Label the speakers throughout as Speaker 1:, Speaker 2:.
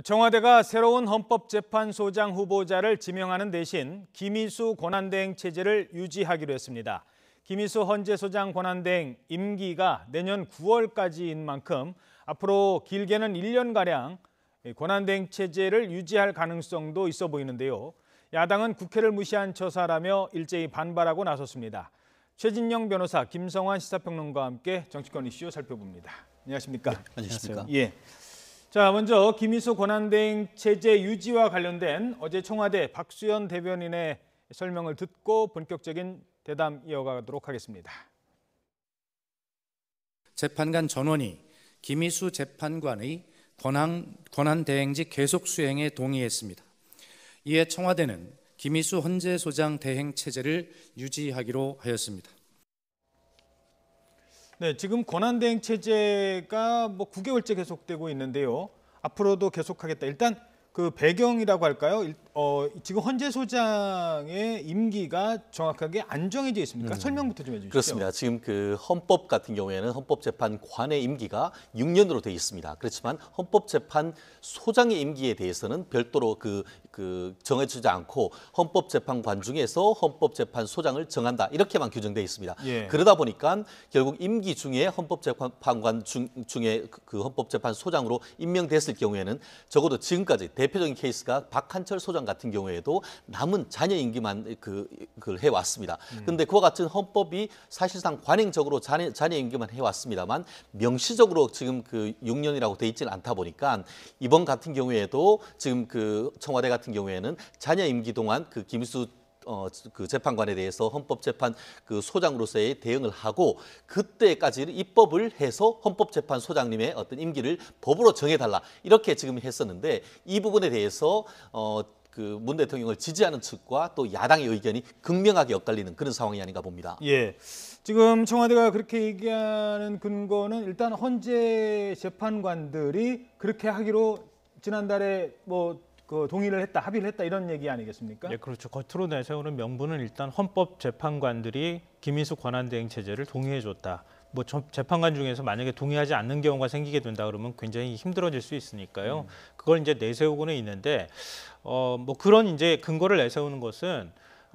Speaker 1: 청와대가 새로운 헌법재판소장 후보자를 지명하는 대신 김희수 권한대행 체제를 유지하기로 했습니다. 김희수 헌재소장 권한대행 임기가 내년 9월까지인 만큼 앞으로 길게는 1년가량 권한대행 체제를 유지할 가능성도 있어 보이는데요. 야당은 국회를 무시한 처사라며 일제히 반발하고 나섰습니다. 최진영 변호사, 김성환 시사평론가와 함께 정치권 이슈 살펴봅니다. 안녕하십니까?
Speaker 2: 네, 안녕하십니까?
Speaker 1: 예. 자, 먼저 김희수 권한대행 체제 유지와 관련된 어제 청와대 박수현 대변인의 설명을 듣고 본격적인 대담 이어가도록 하겠습니다.
Speaker 2: 재판관 전원이 김희수 재판관의 권한대행직 계속 수행에 동의했습니다. 이에 청와대는 김희수 헌재소장 대행 체제를 유지하기로 하였습니다.
Speaker 1: 네, 지금 권한대행 체제가 9개월째 계속되고 있는데요. 앞으로도 계속하겠다. 일단 그 배경이라고 할까요? 지금 헌재소장의 임기가 정확하게 안 정해져 있습니까? 설명부터 좀 해주시죠.
Speaker 3: 그렇습니다. 지금 그 헌법 같은 경우에는 헌법재판관의 임기가 6년으로 되어 있습니다. 그렇지만 헌법재판소장의 임기에 대해서는 별도로 정해지지 않고 헌법재판관 중에서 헌법재판소장을 정한다 이렇게만 규정되어 있습니다.
Speaker 1: 예.
Speaker 3: 그러다 보니까 결국 임기 중에 헌법재판관 중에 그 헌법재판소장으로 임명됐을 경우에는 적어도 지금까지 대표적인 케이스가 박한철 소장 같은 경우에도 남은 자녀 임기만 그걸 해왔습니다. 그런데 그와 같은 헌법이 사실상 관행적으로 자녀 임기만 해왔습니다만 명시적으로 지금 6년이라고 돼 있지는 않다 보니까 이번 같은 경우에도 지금 청와대 같은 경우에는 자녀 임기 동안 김희수 재판관에 대해서 헌법재판 소장으로서의 대응을 하고 그때까지 입법을 해서 헌법재판소장님의 어떤 임기를 법으로 정해달라 이렇게 지금 했었는데 이 부분에 대해서 문 대통령을 지지하는 측과 또 야당의 의견이 극명하게 엇갈리는 그런 상황이 아닌가 봅니다.
Speaker 1: 예, 지금 청와대가 그렇게 얘기하는 근거는 일단 헌재 재판관들이 그렇게 하기로 지난달에 동의를 했다, 합의를 했다 이런 얘기 아니겠습니까?
Speaker 4: 네, 그렇죠. 겉으로 내세우는 명분은 일단 헌법재판관들이 김희수 권한대행 체제를 동의해줬다. 재판관 중에서 만약에 동의하지 않는 경우가 생기게 된다 그러면 굉장히 힘들어질 수 있으니까요. 그걸 이제 내세우고는 있는데 그런 이제 근거를 내세우는 것은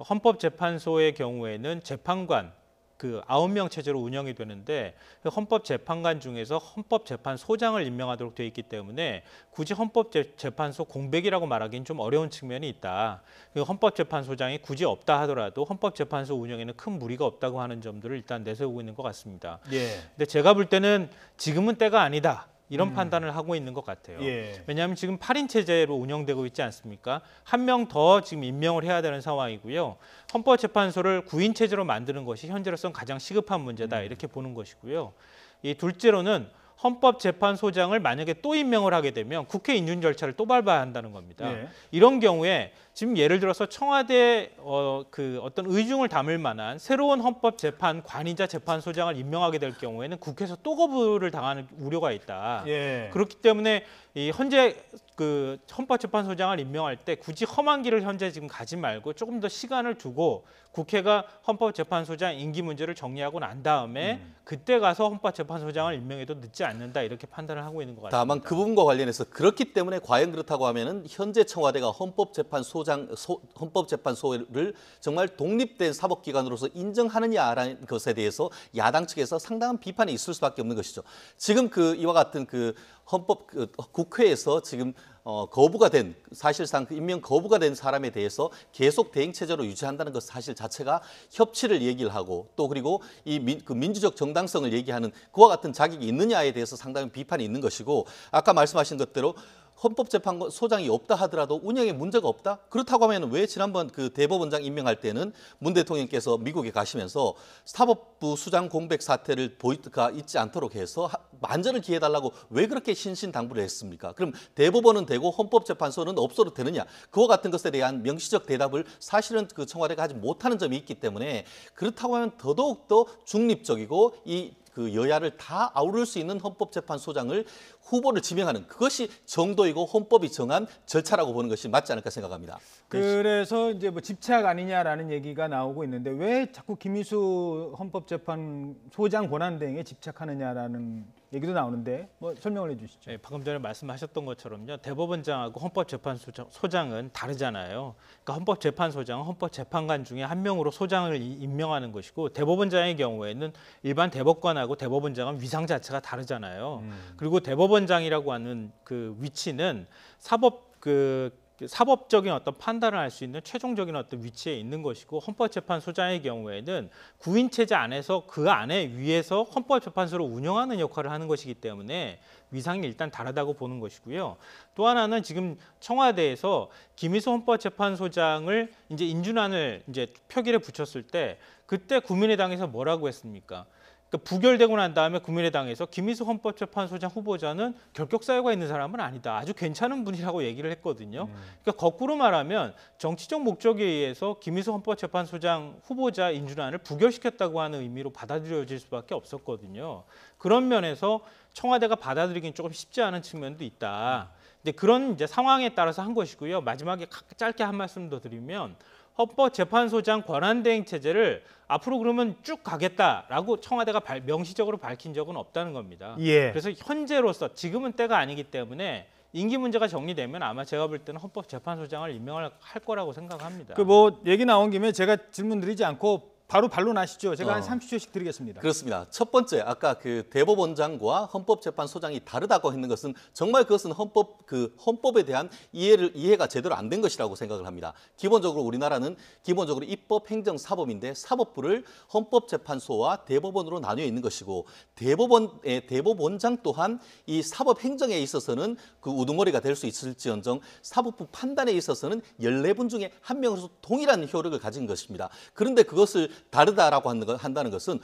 Speaker 4: 헌법재판소의 경우에는 재판관 9명 체제로 운영이 되는데 헌법재판관 중에서 헌법재판소장을 임명하도록 되어 있기 때문에 굳이 헌법재판소 공백이라고 말하기는 좀 어려운 측면이 있다. 헌법재판소장이 굳이 없다 하더라도 헌법재판소 운영에는 큰 무리가 없다고 하는 점들을 일단 내세우고 있는 것 같습니다.
Speaker 1: 예.
Speaker 4: 근데 제가 볼 때는 지금은 때가 아니다. 이런 판단을 하고 있는 것 같아요.
Speaker 1: 예.
Speaker 4: 왜냐하면 지금 8인 체제로 운영되고 있지 않습니까? 한 명 더 지금 임명을 해야 되는 상황이고요. 헌법재판소를 9인 체제로 만드는 것이 현재로서는 가장 시급한 문제다 이렇게 보는 것이고요. 이 둘째로는 헌법재판소장을 만약에 또 임명을 하게 되면 국회 인준 절차를 또 밟아야 한다는 겁니다.
Speaker 1: 예.
Speaker 4: 이런 경우에 지금 예를 들어서 청와대 어떤 의중을 담을 만한 새로운 헌법재판관이자 재판소장을 임명하게 될 경우에는 국회에서 또 거부를 당하는 우려가 있다.
Speaker 1: 예.
Speaker 4: 그렇기 때문에 이 현재 헌법재판소장을 임명할 때 굳이 험한 길을 현재 지금 가지 말고 조금 더 시간을 두고 국회가 헌법재판소장 임기 문제를 정리하고 난 다음에 그때 가서 헌법재판소장을 임명해도 늦지 않는다 이렇게 판단을 하고 있는 것 같습니다.
Speaker 3: 다만 그 부분과 관련해서 그렇기 때문에 과연 그렇다고 하면은 현재 청와대가 헌법재판소를 정말 독립된 사법기관으로서 인정하느냐라는 것에 대해서 야당 측에서 상당한 비판이 있을 수밖에 없는 것이죠. 지금 이와 같은 국회에서 지금 거부가 된 사실상 임명 거부가 된 사람에 대해서 계속 대행 체제로 유지한다는 것 사실 자체가 협치를 얘기를 하고 또 그리고 민주적 정당성을 얘기하는 그와 같은 자격이 있느냐에 대해서 상당히 비판이 있는 것이고 아까 말씀하신 것대로 헌법재판소장이 없다 하더라도 운영에 문제가 없다? 그렇다고 하면 왜 지난번 대법원장 임명할 때는 문 대통령께서 미국에 가시면서 사법부 수장 공백 사태를 있지 않도록 해서 만전을 기해달라고 왜 그렇게 신신당부를 했습니까? 그럼 대법원은 되고 헌법재판소는 없어도 되느냐? 그와 같은 것에 대한 명시적 대답을 사실은 청와대가 하지 못하는 점이 있기 때문에 그렇다고 하면 더더욱더 중립적이고 여야를 다 아우를 수 있는 헌법재판소장을 후보를 지명하는 그것이 정도이고 헌법이 정한 절차라고 보는 것이 맞지 않을까 생각합니다.
Speaker 1: 그래서 이제 집착 아니냐라는 얘기가 나오고 있는데 왜 자꾸 김희수 헌법재판소장 권한대행에 집착하느냐라는 얘기도 나오는데 뭐 설명을 해주시죠.
Speaker 4: 네, 방금 전에 말씀하셨던 것처럼요. 대법원장하고 헌법재판소장은 다르잖아요. 그러니까 헌법재판소장은 헌법재판관 중에 한 명으로 소장을 임명하는 것이고 대법원장의 경우에는 일반 대법관하고 대법원장은 위상 자체가 다르잖아요. 그리고 대법원장이라고 하는 그 위치는 사법적인 어떤 판단을 할 수 있는 최종적인 어떤 위치에 있는 것이고 헌법재판소장의 경우에는 구인 체제 안에서 그 안에 위에서 헌법재판소를 운영하는 역할을 하는 것이기 때문에 위상이 일단 다르다고 보는 것이고요. 또 하나는 지금 청와대에서 김희수 헌법재판소장을 이제 인준안을 이제 표결에 붙였을 때 그때 국민의당에서 뭐라고 했습니까? 그러니까 부결되고 난 다음에 국민의당에서 김희수 헌법재판소장 후보자는 결격 사유가 있는 사람은 아니다. 아주 괜찮은 분이라고 얘기를 했거든요. 그러니까 거꾸로 말하면 정치적 목적에 의해서 김희수 헌법재판소장 후보자 인준안을 부결시켰다고 하는 의미로 받아들여질 수밖에 없었거든요. 그런 면에서 청와대가 받아들이긴 조금 쉽지 않은 측면도 있다. 근데 그런 이제 상황에 따라서 한 것이고요. 마지막에 짧게 한 말씀 더 드리면 헌법재판소장 권한대행 체제를 앞으로 그러면 쭉 가겠다라고 청와대가 명시적으로 밝힌 적은 없다는 겁니다.
Speaker 1: 예.
Speaker 4: 그래서 현재로서 지금은 때가 아니기 때문에 임기 문제가 정리되면 아마 제가 볼 때는 헌법재판소장을 임명할 거라고 생각합니다.
Speaker 1: 그 뭐 얘기 나온 김에 제가 질문 드리지 않고 바로 반론하시죠. 제가 한 30초씩 드리겠습니다.
Speaker 3: 그렇습니다. 첫 번째 아까 그 대법원장과 헌법재판소장이 다르다고 했는 것은 정말 그것은 헌법에 대한 이해가 제대로 안 된 것이라고 생각을 합니다. 기본적으로 우리나라는 기본적으로 입법, 행정, 사법인데 사법부를 헌법재판소와 대법원으로 나뉘어 있는 것이고 대법원장 또한 이 사법 행정에 있어서는 그 우두머리가 될 수 있을지언정 사법부 판단에 있어서는 14분 중에 한 명으로서 동일한 효력을 가진 것입니다. 그런데 그것을 다르다라고 한다는 것은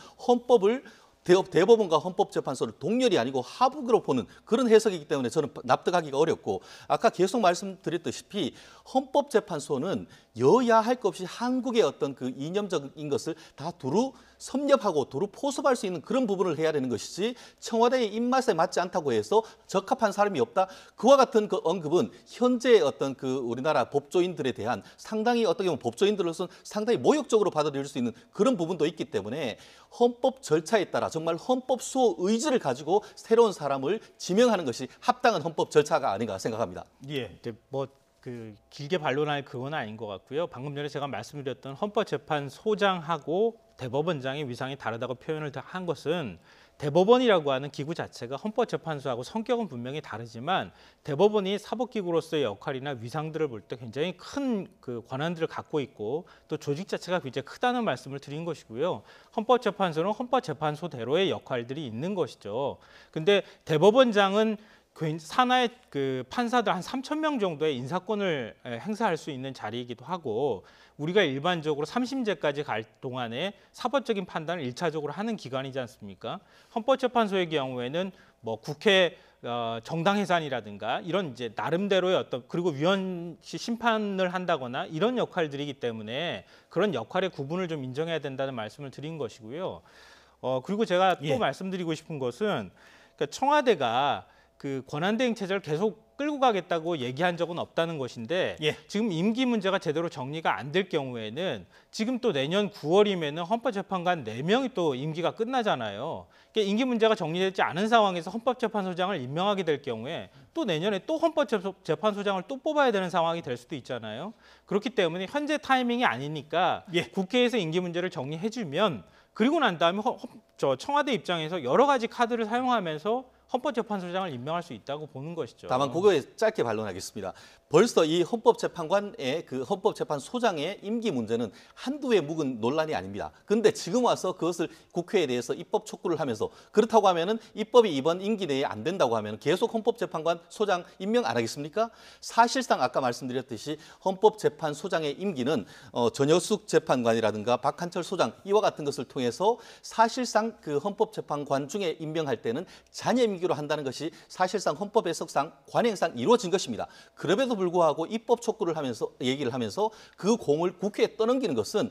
Speaker 3: 대법원과 헌법재판소를 동렬이 아니고 하북으로 보는 그런 해석이기 때문에 저는 납득하기가 어렵고 아까 계속 말씀드렸다시피 헌법재판소는 여야 할 것 없이 한국의 어떤 그 이념적인 것을 다 두루 섭렵하고 두루 포섭할 수 있는 그런 부분을 해야 되는 것이지 청와대의 입맛에 맞지 않다고 해서 적합한 사람이 없다. 그와 같은 그 언급은 현재의 어떤 그 우리나라 법조인들에 대한 상당히 어떻게 보면 법조인들로서는 상당히 모욕적으로 받아들일 수 있는 그런 부분도 있기 때문에 헌법 절차에 따라 정말 헌법 수호 의지를 가지고 새로운 사람을 지명하는 것이 합당한 헌법 절차가 아닌가 생각합니다.
Speaker 4: 예, 그 길게 반론할 그건 아닌 것 같고요. 방금 전에 제가 말씀드렸던 헌법재판소장하고 대법원장의 위상이 다르다고 표현을 한 것은 대법원이라고 하는 기구 자체가 헌법재판소하고 성격은 분명히 다르지만 대법원이 사법기구로서의 역할이나 위상들을 볼 때 굉장히 큰 그 권한들을 갖고 있고 또 조직 자체가 굉장히 크다는 말씀을 드린 것이고요. 헌법재판소는 헌법재판소대로의 역할들이 있는 것이죠. 근데 대법원장은 산하의 그 판사들 한 3,000명 정도의 인사권을 행사할 수 있는 자리이기도 하고 우리가 일반적으로 3심제까지 갈 동안에 사법적인 판단을 1차적으로 하는 기관이지 않습니까? 헌법재판소의 경우에는 뭐 국회 정당 해산이라든가 이런 이제 나름대로의 어떤 그리고 위헌시 심판을 한다거나 이런 역할들이기 때문에 그런 역할의 구분을 좀 인정해야 된다는 말씀을 드린 것이고요. 그리고 제가 또 말씀드리고 싶은 것은 그러니까 청와대가 그 권한대행 체제를 계속 끌고 가겠다고 얘기한 적은 없다는 것인데 지금 임기 문제가 제대로 정리가 안 될 경우에는 지금 또 내년 9월이면은 헌법재판관 4명이 또 임기가 끝나잖아요. 그러니까 임기 문제가 정리되지 않은 상황에서 헌법재판소장을 임명하게 될 경우에 또 내년에 또 헌법재판소장을 또 뽑아야 되는 상황이 될 수도 있잖아요. 그렇기 때문에 현재 타이밍이 아니니까 국회에서 임기 문제를 정리해주면 그리고 난 다음에 청와대 입장에서 여러 가지 카드를 사용하면서 헌법재판소장을 임명할 수 있다고 보는 것이죠.
Speaker 3: 다만 그거에 짧게 반론하겠습니다. 벌써 이 헌법재판관의 그 헌법재판소장의 임기 문제는 한두 해 묵은 논란이 아닙니다. 그런데 지금 와서 그것을 국회에 대해서 입법 촉구를 하면서 그렇다고 하면은 입법이 이번 임기 내에 안 된다고 하면 계속 헌법재판관 소장 임명 안 하겠습니까? 사실상 아까 말씀드렸듯이 헌법재판소장의 임기는 전여숙 재판관이라든가 박한철 소장 이와 같은 것을 통해서 사실상 그 헌법재판관 중에 임명할 때는 잔여 임기로 한다는 것이 사실상 헌법 해석상 관행상 이루어진 것입니다. 그럼에도 불구하고 입법 촉구를 하면서 얘기를 하면서 그 공을 국회에 떠넘기는 것은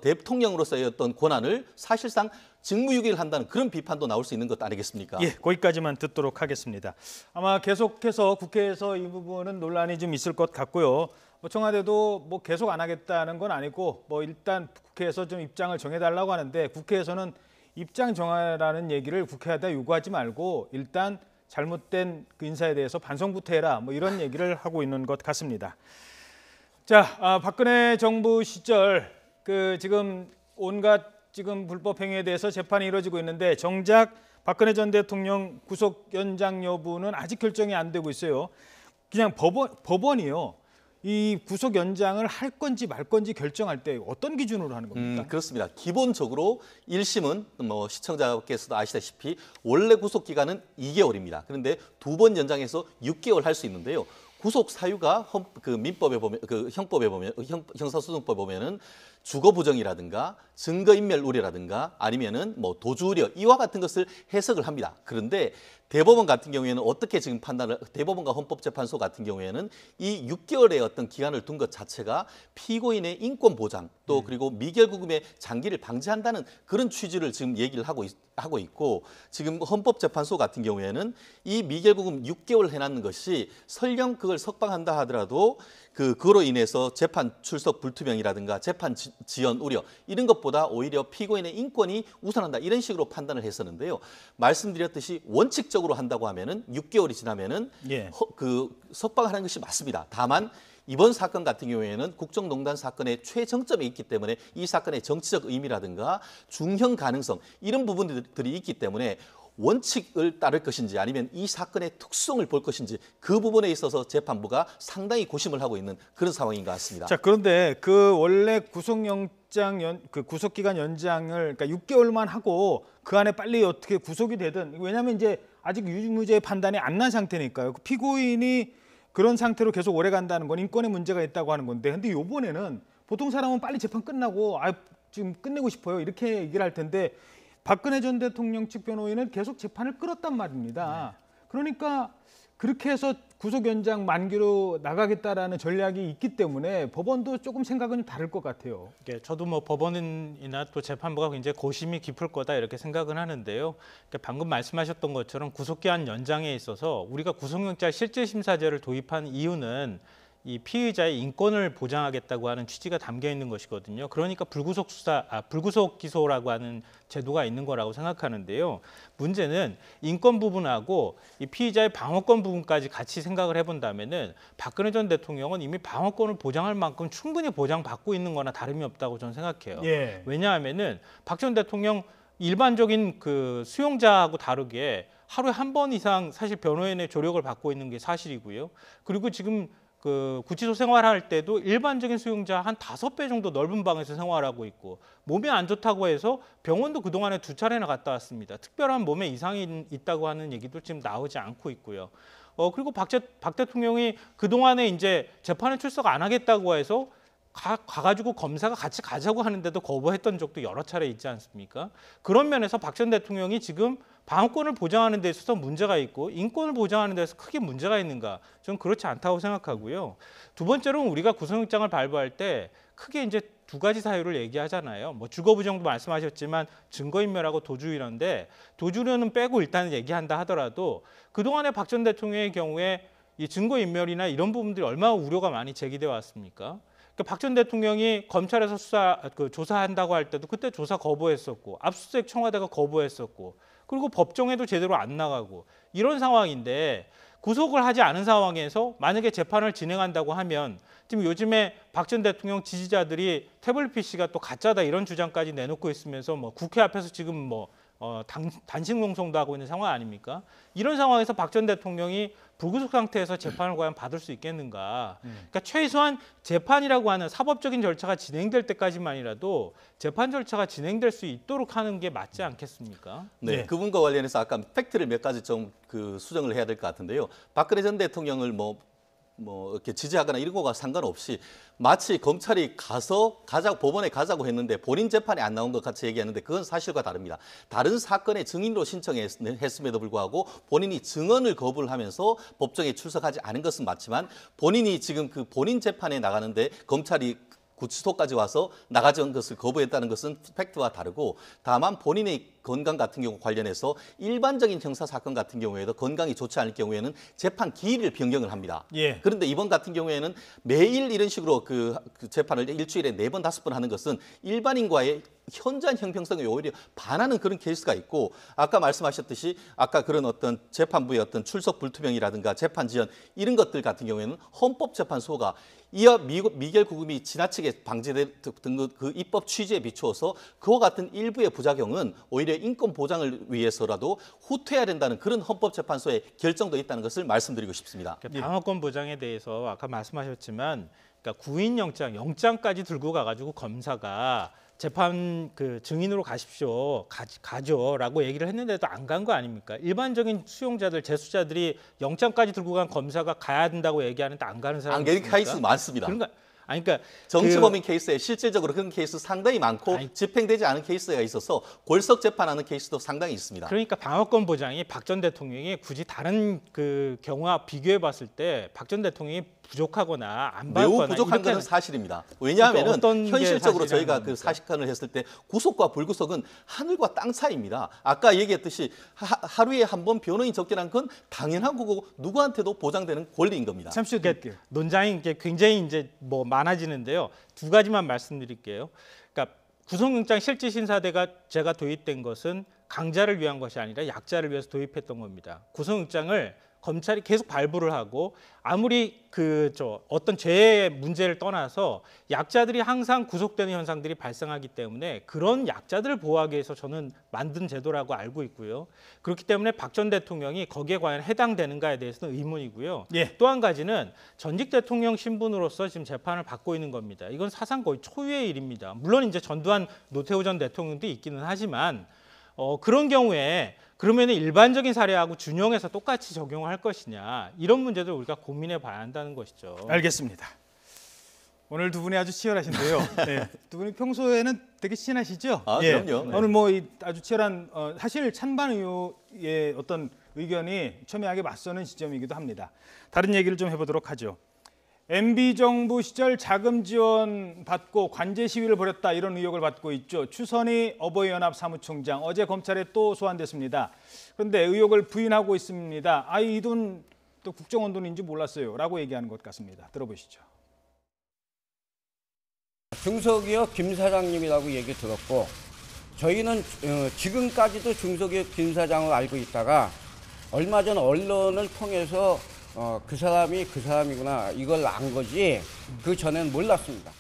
Speaker 3: 대통령으로서의 어떤 권한을 사실상 직무유기를 한다는 그런 비판도 나올 수 있는 것 아니겠습니까?
Speaker 1: 거기까지만 듣도록 하겠습니다. 아마 계속해서 국회에서 이 부분은 논란이 좀 있을 것 같고요. 청와대도 뭐 계속 안 하겠다는 건 아니고 일단 국회에서 좀 입장을 정해달라고 하는데 국회에서는 입장 정하라는 얘기를 국회에다 요구하지 말고 일단 잘못된 그 인사에 대해서 반성부터 해라 뭐 이런 얘기를 하고 있는 것 같습니다. 자, 박근혜 정부 시절 그 지금 온갖 지금 불법 행위에 대해서 재판이 이루어지고 있는데 정작 박근혜 전 대통령 구속 연장 여부는 아직 결정이 안 되고 있어요. 그냥 법원이요. 이 구속 연장을 할 건지 말 건지 결정할 때 어떤 기준으로 하는 겁니까?
Speaker 3: 그렇습니다. 기본적으로 1심은 뭐 시청자께서도 아시다시피 원래 구속 기간은 2개월입니다. 그런데 2번 연장해서 6개월 할 수 있는데요. 구속 사유가 그 민법에 보면 그 형법에 보면 형사소송법에 보면은 주거 부정이라든가 증거 인멸 우려라든가 아니면은 뭐 도주 우려 이와 같은 것을 해석을 합니다. 그런데 대법원 같은 경우에는 어떻게 지금 대법원과 헌법재판소 같은 경우에는 이 6개월의 어떤 기간을 둔 것 자체가 피고인의 인권 보장 또 그리고 미결구금의 장기를 방지한다는 그런 취지를 지금 얘기를 하고 있고 지금 헌법재판소 같은 경우에는 이 미결구금 6개월 해놨는 것이 설령 그걸 석방한다 하더라도 그거로 인해서 재판 출석 불투명이라든가 재판 지연 우려 이런 것보다 오히려 피고인의 인권이 우선한다 이런 식으로 판단을 했었는데요. 말씀드렸듯이 원칙적으로 한다고 하면은 6개월이 지나면은 석방하는 것이 맞습니다. 다만 이번 사건 같은 경우에는 국정농단 사건의 최정점에 있기 때문에 이 사건의 정치적 의미라든가 중형 가능성 이런 부분들이 있기 때문에 원칙을 따를 것인지 아니면 이 사건의 특성을 볼 것인지 그 부분에 있어서 재판부가 상당히 고심을 하고 있는 그런 상황인 것 같습니다.
Speaker 1: 자, 그런데 그 원래 구속영장 구속기간 연장을 그러니까 6개월만 하고 그 안에 빨리 어떻게 구속이 되든 왜냐하면 이제 아직 유죄 판단이 안 난 상태니까요. 피고인이 그런 상태로 계속 오래 간다는 건 인권에 문제가 있다고 하는 건데 근데 이번에는 보통 사람은 빨리 재판 끝나고 지금 끝내고 싶어요 이렇게 얘기를 할 텐데 박근혜 전 대통령 측 변호인은 계속 재판을 끌었단 말입니다. 그러니까 그렇게 해서 구속 연장 만기로 나가겠다라는 전략이 있기 때문에 법원도 조금 생각은 다를 것 같아요.
Speaker 4: 저도 뭐 법원이나 또 재판부가 굉장히 고심이 깊을 거다 이렇게 생각은 하는데요. 그러니까 방금 말씀하셨던 것처럼 구속기한 연장에 있어서 우리가 구속영장 실질심사제를 도입한 이유는 이 피의자의 인권을 보장하겠다고 하는 취지가 담겨 있는 것이거든요. 그러니까 불구속 기소라고 하는 제도가 있는 거라고 생각하는데요. 문제는 인권 부분하고 이 피의자의 방어권 부분까지 같이 생각을 해본다면은 박근혜 전 대통령은 이미 방어권을 보장할 만큼 충분히 보장받고 있는 거나 다름이 없다고 저는 생각해요.
Speaker 1: 예.
Speaker 4: 왜냐하면은 박 전 대통령 일반적인 그 수용자하고 다르게 하루에 한 번 이상 사실 변호인의 조력을 받고 있는 게 사실이고요. 그리고 지금 그 구치소 생활할 때도 일반적인 수용자 한 5배 정도 넓은 방에서 생활하고 있고 몸이 안 좋다고 해서 병원도 그동안에 2차례나 갔다 왔습니다. 특별한 몸에 이상이 있다고 하는 얘기도 지금 나오지 않고 있고요. 그리고 박 대통령이 그동안에 이제 재판에 출석 안 하겠다고 해서 가가지고 검사가 같이 가자고 하는데도 거부했던 적도 여러 차례 있지 않습니까? 그런 면에서 박 전 대통령이 지금 방어권을 보장하는 데 있어서 문제가 있고 인권을 보장하는 데서 크게 문제가 있는가? 저는 그렇지 않다고 생각하고요. 두 번째로는 우리가 구속영장을 발부할 때 크게 이제 2가지 사유를 얘기하잖아요. 뭐 주거부정도 말씀하셨지만 증거인멸하고 도주우려인데 도주우려는 빼고 일단 얘기한다 하더라도 그동안의 박 전 대통령의 경우에 이 증거인멸이나 이런 부분들이 얼마나 우려가 많이 제기돼 왔습니까? 박 전 대통령이 검찰에서 조사한다고 할 때도 그때 조사 거부했었고 압수수색 청와대가 거부했었고 그리고 법정에도 제대로 안 나가고 이런 상황인데 구속을 하지 않은 상황에서 만약에 재판을 진행한다고 하면 지금 요즘에 박 전 대통령 지지자들이 태블릿 PC가 또 가짜다 이런 주장까지 내놓고 있으면서 뭐 국회 앞에서 지금 뭐 단식 농성도 하고 있는 상황 아닙니까? 이런 상황에서 박 전 대통령이 불구속 상태에서 재판을 과연 받을 수 있겠는가? 그러니까 최소한 재판이라고 하는 사법적인 절차가 진행될 때까지만이라도 재판 절차가 진행될 수 있도록 하는 게 맞지 않겠습니까?
Speaker 3: 네, 그분과 관련해서 아까 팩트를 몇 가지 좀 수정을 해야 될 것 같은데요. 박근혜 전 대통령을 뭐 이렇게 지지하거나 이런 거가 상관없이 마치 검찰이 법원에 가자고 했는데 본인 재판에 안 나온 것 같이 얘기하는데 그건 사실과 다릅니다. 다른 사건의 증인으로 신청했음에도 불구하고 본인이 증언을 거부를 하면서 법정에 출석하지 않은 것은 맞지만 본인이 지금 그 본인 재판에 나가는데 검찰이 구치소까지 와서 나가지 않은 것을 거부했다는 것은 팩트와 다르고 다만 본인의 건강 같은 경우 관련해서 일반적인 형사 사건 같은 경우에도 건강이 좋지 않을 경우에는 재판 기일을 변경을 합니다.
Speaker 1: 예.
Speaker 3: 그런데 이번 같은 경우에는 매일 이런 식으로 그 재판을 일주일에 4번, 5번 하는 것은 일반인과의 현저한 형평성에 오히려 반하는 그런 케이스가 있고, 아까 말씀하셨듯이 아까 그런 어떤 재판부의 어떤 출석 불투명이라든가 재판 지연 이런 것들 같은 경우에는 헌법재판소가 이와 미결 구금이 지나치게 방지됐던 그 입법 취지에 비추어서 그와 같은 일부의 부작용은 오히려 인권 보장을 위해서라도 후퇴해야 된다는 그런 헌법재판소의 결정도 있다는 것을 말씀드리고 싶습니다.
Speaker 4: 그러니까 방어권 보장에 대해서 아까 말씀하셨지만, 그러니까 영장까지 들고 가가지고 검사가 재판 그 증인으로 가십시오, 가죠라고 얘기를 했는데도 안 간 거 아닙니까? 일반적인 수용자들, 재수자들이 영장까지 들고 간 검사가 가야 된다고 얘기하는데 안 가는 사람이
Speaker 3: 안 가는
Speaker 4: 있습니까?
Speaker 3: 케이스 많습니다.
Speaker 4: 그러니까 아니 그러니까
Speaker 3: 정치범인 케이스에 실질적으로 그런 케이스 상당히 많고 집행되지 않은 케이스가 있어서 골석 재판하는 케이스도 상당히 있습니다.
Speaker 4: 그러니까 방어권 보장이 박 전 대통령이 굳이 다른 그 경우와 비교해 봤을 때 박 전 대통령이 부족하거나 안 받거나
Speaker 3: 매우 부족한 것은 사실입니다. 왜냐하면
Speaker 4: 그러니까
Speaker 3: 현실적으로 저희가 그 사실관을 했을 때 구속과 불구속은 하늘과 땅 차이입니다. 아까 얘기했듯이 하루에 한 번 변호인 접견한 건 당연한 거고 누구한테도 보장되는 권리인 겁니다.
Speaker 4: 잠시 논쟁이 이제 굉장히 이제 뭐 많아지는데요. 두 가지만 말씀드릴게요. 그러니까 구속영장 실질심사대가 제가 도입된 것은 강자를 위한 것이 아니라 약자를 위해서 도입했던 겁니다. 구속영장을 검찰이 계속 발부를 하고 아무리 어떤 죄의 문제를 떠나서 약자들이 항상 구속되는 현상들이 발생하기 때문에 그런 약자들을 보호하기 위해서 저는 만든 제도라고 알고 있고요. 그렇기 때문에 박 전 대통령이 거기에 과연 해당되는가에 대해서는 의문이고요.
Speaker 1: 예.
Speaker 4: 또 한 가지는 전직 대통령 신분으로서 지금 재판을 받고 있는 겁니다. 이건 사상 거의 초유의 일입니다. 물론 이제 전두환 노태우 전 대통령도 있기는 하지만 그런 경우에 그러면 일반적인 사례하고 준용해서 똑같이 적용할 것이냐, 이런 문제도 우리가 고민해 봐야 한다는 것이죠.
Speaker 1: 알겠습니다. 오늘 두 분이 아주 치열하신데요. 네. 두 분이 평소에는 되게 친하시죠?
Speaker 3: 아,
Speaker 1: 예.
Speaker 3: 그럼요.
Speaker 1: 오늘 뭐 아주 치열한 사실 찬반 의혹의 어떤 의견이 첨예하게 맞서는 시점이기도 합니다. 다른 얘기를 좀 해보도록 하죠. MB 정부 시절 자금 지원 받고 관제 시위를 벌였다, 이런 의혹을 받고 있죠. 추선희 어버이연합 사무총장 어제 검찰에 또 소환됐습니다. 그런데 의혹을 부인하고 있습니다. 이 돈 또 국정원 돈인지 몰랐어요라고 얘기하는 것 같습니다. 들어보시죠.
Speaker 5: 중소기업 김 사장님이라고 얘기 들었고, 저희는 지금까지도 중소기업 김 사장을 알고 있다가 얼마 전 언론을 통해서 그 사람이 그 사람이구나 이걸 안 거지, 그 전에는 몰랐습니다.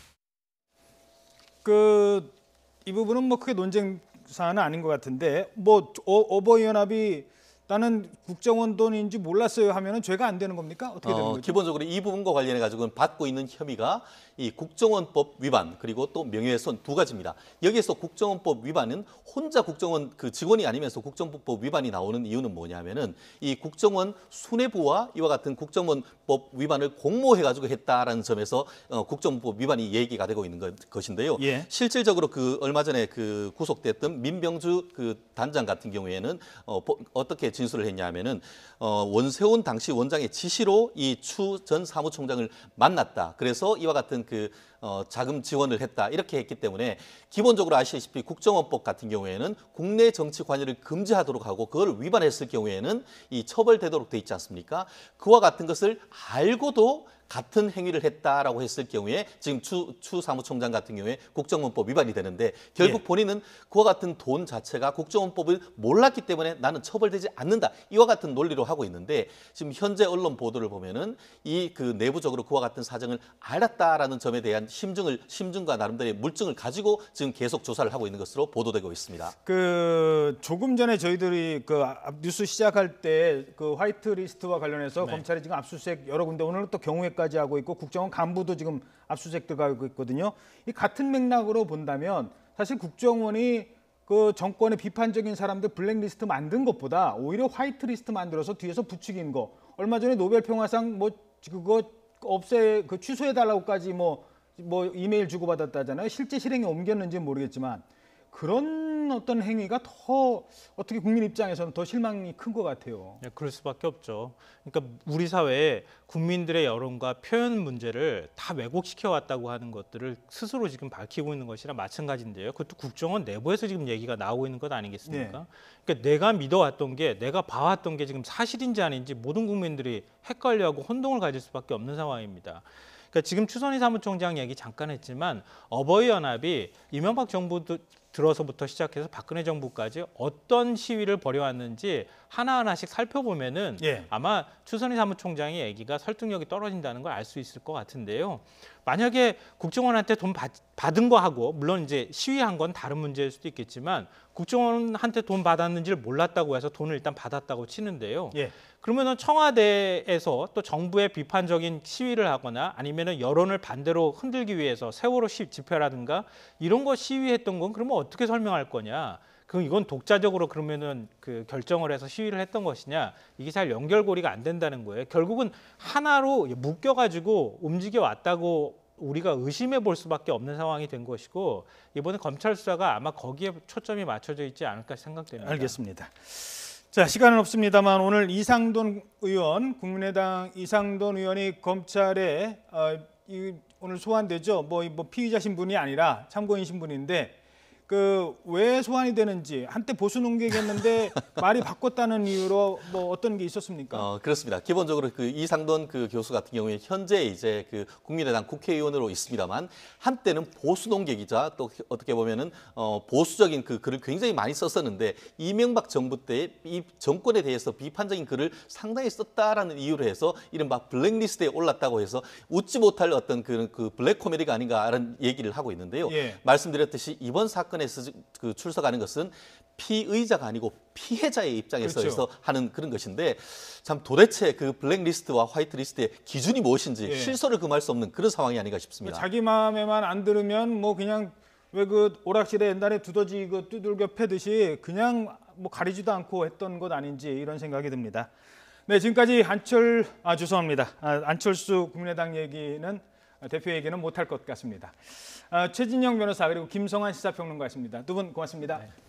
Speaker 1: 이 부분은 뭐 크게 논쟁 사안은 아닌 것 같은데, 뭐 어버이연합이 나는 국정원 돈인지 몰랐어요 하면은 죄가 안 되는 겁니까? 어떻게 되는 거죠?
Speaker 3: 기본적으로 이 부분과 관련해 가지고는 받고 있는 혐의가 이 국정원법 위반 그리고 또 명예훼손 두 가지입니다. 여기에서 국정원법 위반은 혼자 국정원 그 직원이 아니면서 국정원법 위반이 나오는 이유는 뭐냐면은 이 국정원 수뇌부와 이와 같은 국정원법 위반을 공모해 가지고 했다라는 점에서 국정원법 위반이 얘기가 되고 있는 것인데요.
Speaker 1: 예.
Speaker 3: 실질적으로 그 얼마 전에 그 구속됐던 민병주 그 단장 같은 경우에는 어떻게 진술을 했냐면은 원세훈 당시 원장의 지시로 이 추 전 사무총장을 만났다. 그래서 이와 같은 자금 지원을 했다, 이렇게 했기 때문에 기본적으로 아시다시피 국정원법 같은 경우에는 국내 정치 관여를 금지하도록 하고 그걸 위반했을 경우에는 이 처벌되도록 돼 있지 않습니까? 그와 같은 것을 알고도 같은 행위를 했다라고 했을 경우에 지금 추 사무총장 같은 경우에 국정원법 위반이 되는데, 결국 본인은 그와 같은 돈 자체가 국정원법을 몰랐기 때문에 나는 처벌되지 않는다, 이와 같은 논리로 하고 있는데, 지금 현재 언론 보도를 보면은 내부적으로 그와 같은 사정을 알았다라는 점에 대한 심증과 나름대로의 물증을 가지고 지금 계속 조사를 하고 있는 것으로 보도되고 있습니다.
Speaker 1: 조금 전에 저희들이 뉴스 시작할 때 화이트리스트와 관련해서
Speaker 4: 네.
Speaker 1: 검찰이 지금 압수수색 여러 군데, 오늘은 또 경우에까지 하고 있고 국정원 간부도 지금 압수수색 들어가고 있거든요. 이 같은 맥락으로 본다면 사실 국정원이 정권의 비판적인 사람들 블랙리스트 만든 것보다 오히려 화이트리스트 만들어서 뒤에서 부추긴 거, 얼마 전에 노벨 평화상 그거 취소해달라고까지 뭐 이메일 주고받았다잖아요. 실제 실행에 옮겼는지는 모르겠지만 그런 어떤 행위가 더 어떻게 국민 입장에서는 더 실망이 큰 것 같아요.
Speaker 4: 네, 그럴 수밖에 없죠. 그러니까 우리 사회에 국민들의 여론과 표현 문제를 다 왜곡시켜 왔다고 하는 것들을 스스로 지금 밝히고 있는 것이랑 마찬가지인데요. 그것도 국정원 내부에서 지금 얘기가 나오고 있는 것 아니겠습니까?
Speaker 1: 네.
Speaker 4: 그러니까 내가 믿어왔던 게, 내가 봐왔던 게 지금 사실인지 아닌지 모든 국민들이 헷갈려하고 혼동을 가질 수밖에 없는 상황입니다. 그러니까 지금 추선희 사무총장 얘기 잠깐 했지만 어버이 연합이 이명박 정부 들어서부터 시작해서 박근혜 정부까지 어떤 시위를 벌여왔는지 하나하나씩 살펴보면은
Speaker 1: 예.
Speaker 4: 아마 추선희 사무총장의 얘기가 설득력이 떨어진다는 걸 알 수 있을 것 같은데요. 만약에 국정원한테 돈 받은 거하고, 물론 이제 시위한 건 다른 문제일 수도 있겠지만 국정원한테 돈 받았는지를 몰랐다고 해서 돈을 일단 받았다고 치는데요.
Speaker 1: 예.
Speaker 4: 그러면은 청와대에서 또 정부의 비판적인 시위를 하거나 아니면은 여론을 반대로 흔들기 위해서 세월호 집회라든가 이런 거 시위했던 건 그러면 어떻게 설명할 거냐? 그럼 이건 독자적으로 그러면은 그 결정을 해서 시위를 했던 것이냐? 이게 잘 연결고리가 안 된다는 거예요. 결국은 하나로 묶여가지고 움직여 왔다고 우리가 의심해 볼 수밖에 없는 상황이 된 것이고, 이번에 검찰 수사가 아마 거기에 초점이 맞춰져 있지 않을까 생각됩니다.
Speaker 1: 알겠습니다. 자, 시간은 없습니다만 오늘 이상돈 의원, 국민의당 이상돈 의원이 검찰에 오늘 소환되죠. 뭐 피의자 신분이 아니라 참고인 신분인데 왜 소환이 되는지, 한때 보수 농객이었는데 말이 바꿨다는 이유로 뭐 어떤 게 있었습니까?
Speaker 3: 그렇습니다. 기본적으로 그 이상돈 그 교수 같은 경우에 현재 이제 그 국민의당 국회의원으로 있습니다만, 한때는 보수 농객이자 또 어떻게 보면은 보수적인 그 글을 굉장히 많이 썼었는데, 이명박 정부 때 이 정권에 대해서 비판적인 글을 상당히 썼다라는 이유로 해서 이른바 블랙리스트에 올랐다고 해서 웃지 못할 어떤 그 블랙 코미디가 아닌가라는 얘기를 하고 있는데요.
Speaker 1: 예.
Speaker 3: 말씀드렸듯이 이번 사건에서 그 출석하는 것은 피의자가 아니고 피해자의 입장에서
Speaker 1: 그렇죠.
Speaker 3: 하는 그런 것인데, 참 도대체 그 블랙리스트와 화이트리스트의 기준이 무엇인지
Speaker 1: 예.
Speaker 3: 실소를 금할 수 없는 그런 상황이 아닌가 싶습니다.
Speaker 1: 자기 마음에만 안 들으면 뭐 그냥 왜 그 오락실에 옛날에 두더지 두들겨 패듯이 그냥 뭐 가리지도 않고 했던 것 아닌지 이런 생각이 듭니다. 네, 지금까지 죄송합니다. 안철수 국민의당 얘기는 대표 얘기는 못할 것 같습니다. 최진영 변호사 그리고 김성환 시사평론가였습니다. 두 분 고맙습니다. 네.